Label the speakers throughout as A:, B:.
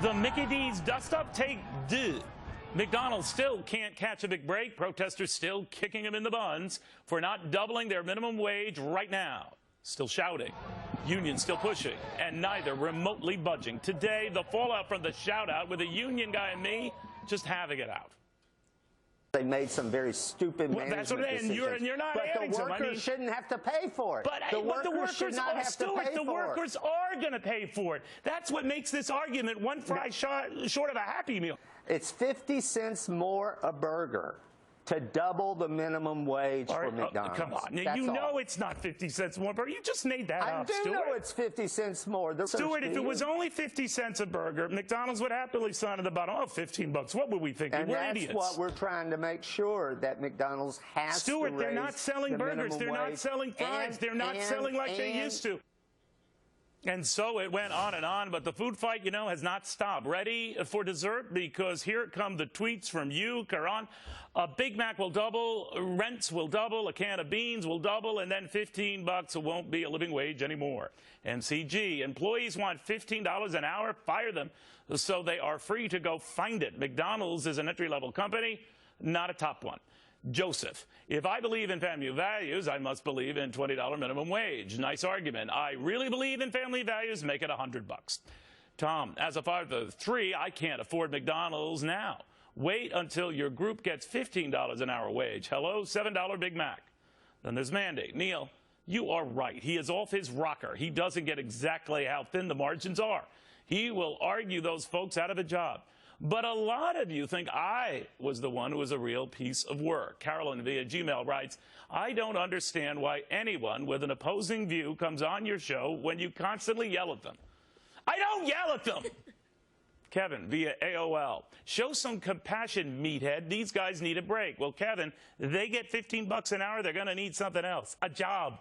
A: The Mickey D's dust-up take deux. McDonald's still can't catch a big break. Protesters still kicking them in the buns for not doubling their minimum wage right now. Still shouting. Unions still pushing, and neither remotely budging. Today, the fallout from the shout-out with a union guy and me just having it out.
B: They made some very stupid management decisions.
A: You're not
B: but
A: adding
B: the
A: to
B: workers shouldn't have to pay for it.
A: But the workers should not have to pay for it. The workers are going to pay for it. That's what makes this argument one fry short of a Happy Meal.
B: It's 50 cents more a burger to double the minimum wage for McDonald's.
A: Come on. Now, you know it's not 50 cents more, but you just made that up, Stuart.
B: I do know it's 50 cents more.
A: Stuart, if it was only 50 cents a burger, McDonald's would happily sign at the bottom, oh, 15 bucks. What would we think?
B: And
A: we're
B: that's
A: idiots.
B: What we're trying to make sure that McDonald's has to raise
A: Stuart, they're not selling burgers. They're not selling fries. They're not selling like they used to. And so it went on, but the food fight, you know, has not stopped. Ready for dessert? Because here come the tweets from you, Karan. A Big Mac will double, rents will double, a can of beans will double, and then 15 bucks won't be a living wage anymore. MCG, employees want $15 an hour, fire them, so they are free to go find it. McDonald's is an entry-level company, not a top one. Joseph, if I believe in family values, I must believe in $20 minimum wage. Nice argument. I really believe in family values. Make it 100 bucks. Tom, as a father of three, I can't afford McDonald's now. Wait until your group gets $15 an hour wage. Hello, $7 Big Mac. Then there's Mandy. Neil, you are right. He is off his rocker. He doesn't get exactly how thin the margins are. He will argue those folks out of a job. But a lot of you think I was the one who was a real piece of work. Carolyn via Gmail writes, I don't understand why anyone with an opposing view comes on your show when you constantly yell at them. I don't yell at them. Kevin via AOL, show some compassion, meathead. These guys need a break. Well, Kevin, they get 15 bucks an hour. They're going to need something else, a job.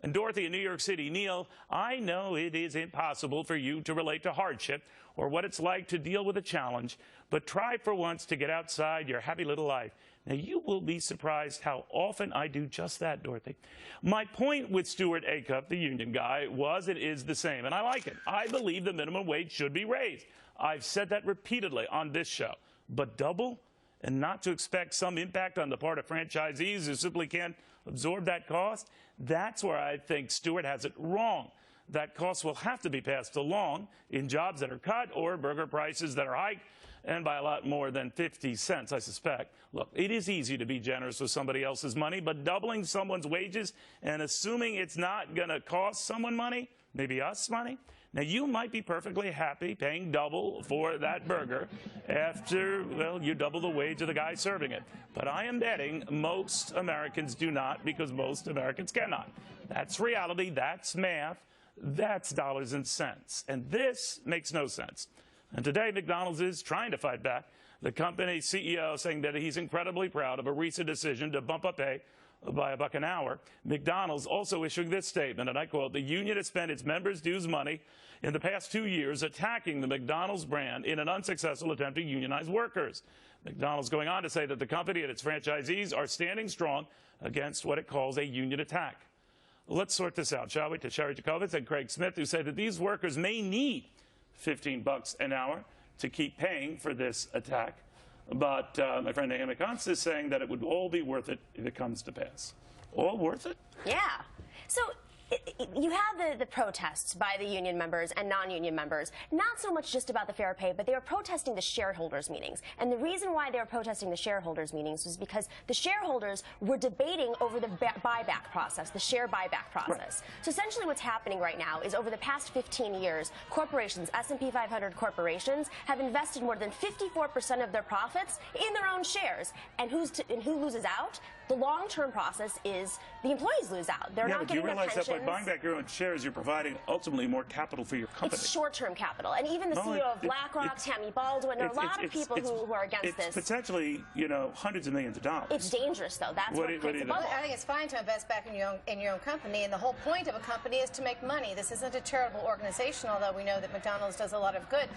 A: And Dorothy in New York City, Neil, I know it is impossible for you to relate to hardship or what it's like to deal with a challenge, but try for once to get outside your happy little life. Now, you will be surprised how often I do just that, Dorothy. My point with Stuart Acuff, the union guy, was it is the same, and I like it. I believe the minimum wage should be raised. I've said that repeatedly on this show. But double? And not to expect some impact on the part of franchisees who simply can't absorb that cost? That's where I think Stuart has it wrong. That cost will have to be passed along in jobs that are cut or burger prices that are hiked, and by a lot more than 50 cents, I suspect. Look, it is easy to be generous with somebody else's money, but doubling someone's wages and assuming it's not going to cost someone money, maybe us money, now, you might be perfectly happy paying double for that burger after, well, you double the wage of the guy serving it. But I am betting most Americans do not because most Americans cannot. That's reality. That's math. That's dollars and cents. And this makes no sense. And today, McDonald's is trying to fight back. The company's CEO saying that he's incredibly proud of a recent decision to bump up pay by $1 an hour. McDonald's also issuing this statement, and I quote, the union has spent its members' dues money in the past 2 years attacking the McDonald's brand in an unsuccessful attempt to unionize workers. McDonald's going on to say that the company and its franchisees are standing strong against what it calls a union attack. Let's sort this out, shall we, to Cheri Jacobus and Craig Smith, who say that these workers may need 15 bucks an hour to keep paying for this attack. But my friend Komiki Konst is saying that it would all be worth it if it comes to pass. All worth it?
C: Yeah. So you have the protests by the union members and non-union members, not so much just about the fair pay, but they were protesting the shareholders' meetings. And the reason why they were protesting the shareholders' meetings was because the shareholders were debating over the buyback process, the share buyback process. Right. So essentially what's happening right now is over the past 15 years, corporations, S&P 500 corporations, have invested more than 54% of their profits in their own shares. And who loses out? The long-term process is the employees lose out. They're not getting their pensions.
A: That by buying back your own shares, you're providing ultimately more capital for your company.
C: It's short-term capital. And even the CEO of BlackRock, Tammy Baldwin, there are a lot of people who are against this.
A: It's potentially, you know, hundreds of millions of dollars.
C: It's dangerous, though. That's what creates a bubble.
D: I think it's fine to invest back in your own company, and the whole point of a company is to make money. This isn't a charitable organization, although we know that McDonald's does a lot of good.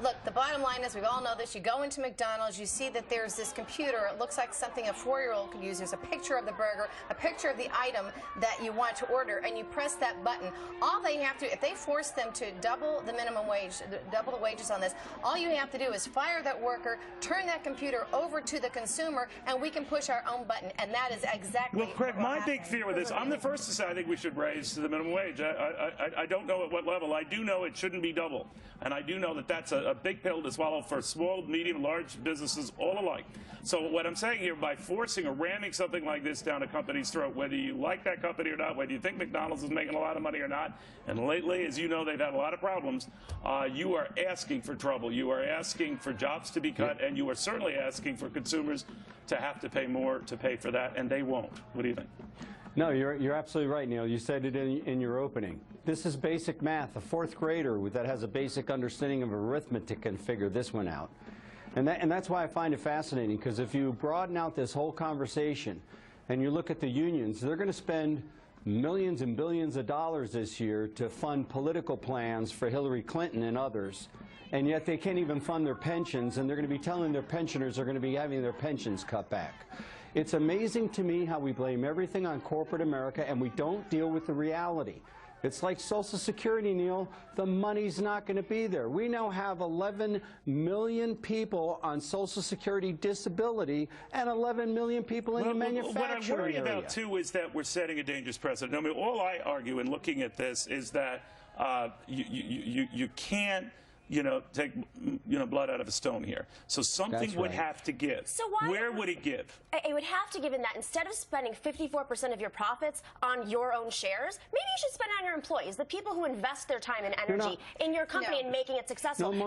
D: Look, the bottom line is, we all know this, you go into McDonald's, you see that there's this computer, it looks like something a 4-year-old could use. There's a picture of the burger, a picture of the item that you want to order, and and you press that button. All they have to, if they force them to double the minimum wage, double the wages on this, all you have to do is fire that worker, turn that computer over to the consumer, and we can push our own button. And that is exactly
A: Well, Craig, my big fear with this, I'm the first to say I think we should raise the minimum wage. I don't know at what level. I do know it shouldn't be double. And I do know that that's a big pill to swallow for small, medium, large businesses all alike. So what I'm saying here, by forcing or ramming something like this down a company's throat, whether you like that company or not, whether you think McDonald's is making a lot of money or not, and lately, as you know, they've had a lot of problems, you are asking for trouble. You are asking for jobs to be cut, and you are certainly asking for consumers to have to pay more to pay for that, and they won't. What do you think?
E: No, you're absolutely right, Neil. You said it in your opening. This is basic math. A fourth grader that has a basic understanding of arithmetic can figure this one out. And that's why I find it fascinating, because if you broaden out this whole conversation and you look at the unions, they're going to spend millions and billions of dollars this year to fund political plans for Hillary Clinton and others, and yet they can't even fund their pensions, and they're going to be telling their pensioners they're going to be having their pensions cut back. It's amazing to me how we blame everything on corporate America and we don't deal with the reality. It's like Social Security, Neil. The money's not going to be there. We now have 11 million people on Social Security disability and 11 million people in the manufacturing area.
A: What I worry about, too, is that we're setting a dangerous precedent. I mean, all I argue in looking at this is that you can't, take, blood out of a stone here. So something would have to give.
C: So
A: where would it give?
C: It would have to give in that instead of spending 54% of your profits on your own shares, maybe you should spend it on your employees, the people who invest their time and energy in your company and making it successful.
A: But I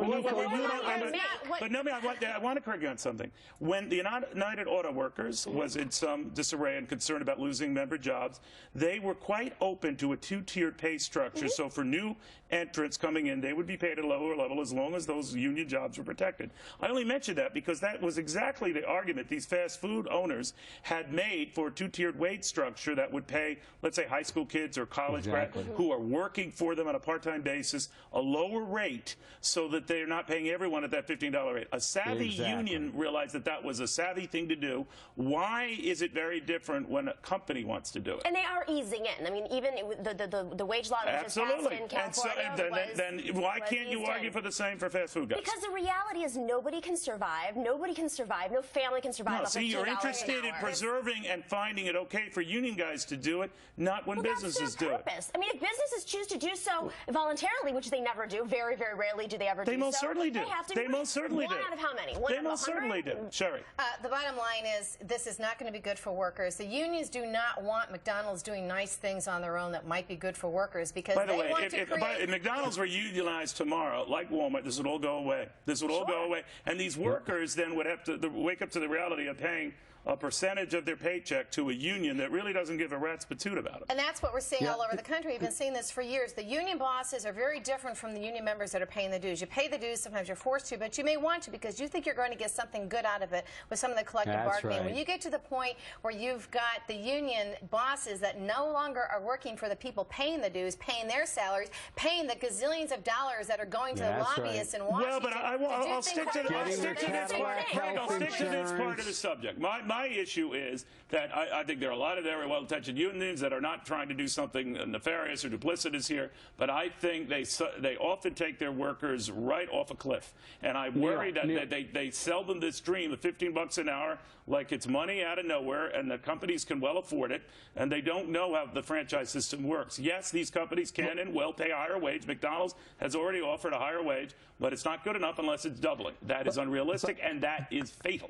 A: want to correct you on something. When the United Auto Workers was in some disarray and concerned about losing member jobs, they were quite open to a two-tiered pay structure. So for new entrants coming in, they would be paid at a lower level as long as those union jobs were protected. I only mentioned that because that was exactly the argument these fast food owners had made for a two-tiered wage structure that would pay, let's say, high school kids or college grads who are working for them on a part-time basis a lower rate so that they're not paying everyone at that $15 rate. A savvy union realized that that was a savvy thing to do. Why is it very different when a company wants to do it?
C: And they are easing in. I mean, even the wage law that just passed in California
A: then why can't you argue for the same for fast food guys?
C: Because the reality is nobody can survive. Nobody can survive. No family can survive.
A: No, see, you're interested in preserving and finding it okay for union guys to do it, not when businesses do it.
C: I mean, if businesses choose to do so voluntarily, which they never do, very, very rarely do they ever do so.
A: They most certainly do.
C: They most certainly do. One out of how many?
A: They most certainly do. Cheri.
D: The bottom line is this is not going to be good for workers. The unions do not want McDonald's doing nice things on their own that might be good for workers because
A: by the way, if McDonald's were unionized tomorrow, like Walmart, this would all go away. This would all go away. And these workers then would have to wake up to the reality of paying a percentage of their paycheck to a union that really doesn't give a rat's patoot about it.
D: And that's what we're seeing all over the country. We've been seeing this for years. The union bosses are very different from the union members that are paying the dues. You pay the dues, sometimes you're forced to, but you may want to because you think you're going to get something good out of it with some of the collective bargaining. When you get to the point where you've got the union bosses that no longer are working for the people paying the dues, paying their salaries, paying the gazillions of dollars that are going to the lobbyists in Washington.
A: Well, but I'll stick to this part of the subject. My issue is that I think there are a lot of very well-intentioned unions that are not trying to do something nefarious or duplicitous here, but I think they often take their workers right off a cliff. And I worry that they sell them this dream of $15 an hour like it's money out of nowhere, and the companies can well afford it, and they don't know how the franchise system works. Yes, these companies can and will pay a higher wage. McDonald's has already offered a higher wage, but it's not good enough unless it's doubling. That is unrealistic, and that is fatal.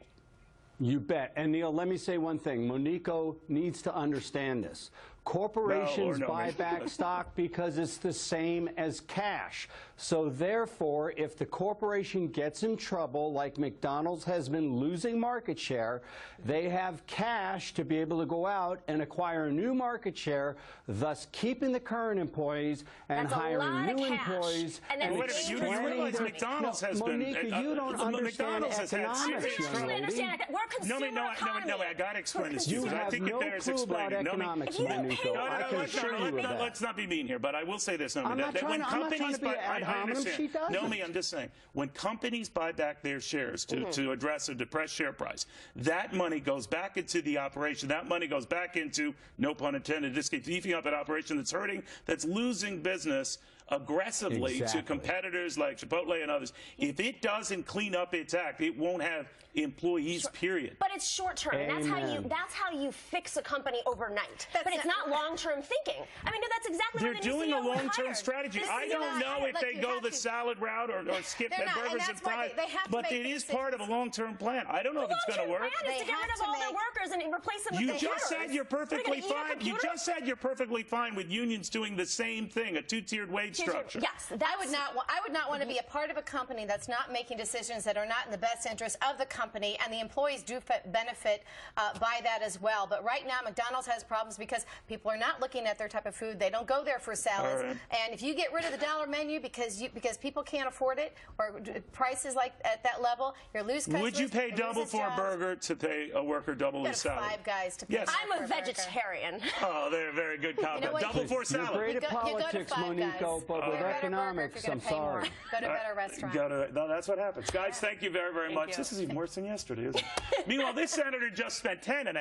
E: You bet. And Neil, let me say one thing. Monico needs to understand this. Corporations buy back stock because it's the same as cash. So therefore, if the corporation gets in trouble, like McDonald's has been losing market share, they have cash to be able to go out and acquire new market share, thus keeping the current employees and hiring new employees.
C: And
A: you realize McDonald's has been...
E: Monica, you don't understand economics, young lady.
C: We're consumer economy.
A: No, I got to explain this to you.
E: You have no clue about economics, Monica. Nico. I can assure you of that.
A: Let's not be mean here, but I will say this.
E: I'm not trying to be ad hominem. She doesn't.
A: Nomi, I'm just saying, when companies buy back their shares to address a depressed share price, that money goes back into the operation. That money goes back into, no pun intended, this keeps beefing up an operation that's hurting, that's losing business aggressively to competitors like Chipotle and others. If it doesn't clean up its act, it won't have employees, period.
C: But it's short term, and that's how you fix a company overnight. But it's not long-term thinking. I mean, no, that's exactly
A: they're
C: what the
A: doing
C: CEO
A: a long-term strategy. I don't know if they go the salad route or skip burgers and fries, but it is part of a long-term plan. I don't know if it's going to work.
C: The long-term plan is to get rid of all their workers and replace them with
A: You just said you're perfectly fine. You just said you're perfectly fine with unions doing the same thing, a two-tiered wage structure.
C: Yes,
D: I would not want to be a part of a company that's not making decisions that are not in the best interest of the company, and the employees do benefit by that as well. But right now, McDonald's has problems because people are not looking at their type of food. They don't go there for salads.
A: Right.
D: And if you get rid of the dollar menu because people can't afford it, or prices like at that level, you're losing customers.
A: Would you pay double for a burger to pay a worker double his salary?
D: Five Guys to pay.
A: Yes.
C: I'm a vegetarian.
A: Oh, they're very good comment. Double for salary.
E: You're great at politics, Monico, but with economics, I'm sorry.
D: Go to a better restaurant.
A: No, that's what happens. Guys, thank you very, very much. This is even worse than yesterday, isn't it? Meanwhile, this senator just spent 10 and